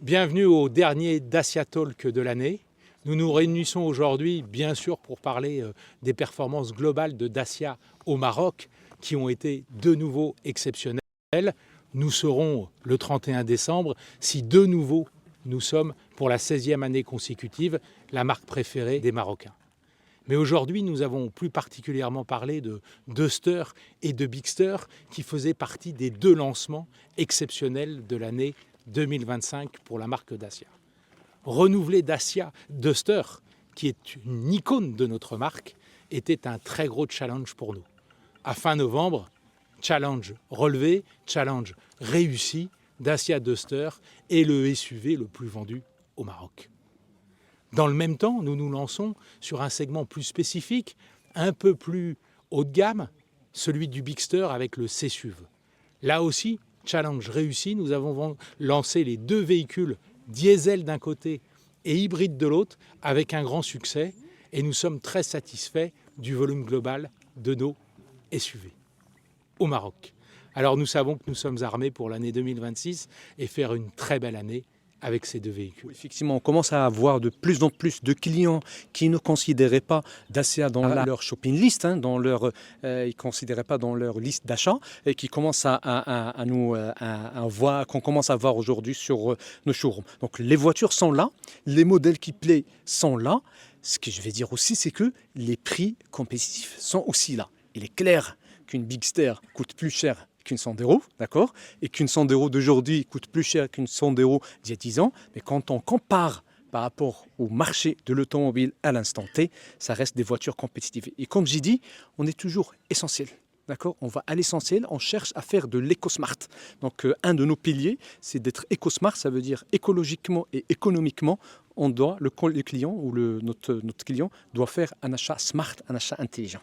Bienvenue au dernier Dacia Talk de l'année. Nous nous réunissons aujourd'hui, bien sûr, pour parler des performances globales de Dacia au Maroc, qui ont été de nouveau exceptionnelles. Nous serons le 31 décembre, si de nouveau nous sommes, pour la 16e année consécutive, la marque préférée des Marocains. Mais aujourd'hui, nous avons plus particulièrement parlé de Duster et de Bigster, qui faisaient partie des deux lancements exceptionnels de l'année 2025 pour la marque Dacia. Renouveler Dacia Duster, qui est une icône de notre marque, était un très gros challenge pour nous. À fin novembre, challenge relevé, challenge réussi, Dacia Duster est le SUV le plus vendu au Maroc. Dans le même temps, nous nous lançons sur un segment plus spécifique, un peu plus haut de gamme, celui du Bigster avec le C-SUV. Là aussi, challenge réussi, nous avons lancé les deux véhicules diesel d'un côté et hybride de l'autre avec un grand succès et nous sommes très satisfaits du volume global de nos SUV au Maroc. Alors nous savons que nous sommes armés pour l'année 2026 et faire une très belle année avec ces deux véhicules. Effectivement, on commence à avoir de plus en plus de clients qui ne considéraient pas Dacia dans leur shopping list, ils ne considéraient pas dans leur liste d'achat et qui commencent qu'on commence à voir aujourd'hui sur nos showrooms. Donc les voitures sont là, les modèles qui plaisent sont là. Ce que je vais dire aussi, c'est que les prix compétitifs sont aussi là. Il est clair qu'une Bigster coûte plus cher qu'une Sandero, d'accord, et qu'une Sandero d'aujourd'hui coûte plus cher qu'une Sandero d'il y a 10 ans, mais quand on compare par rapport au marché de l'automobile à l'instant T, ça reste des voitures compétitives. Et comme j'ai dit, on est toujours essentiel. D'accord, on va à l'essentiel, on cherche à faire de l'éco-smart. Donc un de nos piliers, c'est d'être éco-smart, ça veut dire écologiquement et économiquement, le client ou notre client doit faire un achat smart, un achat intelligent.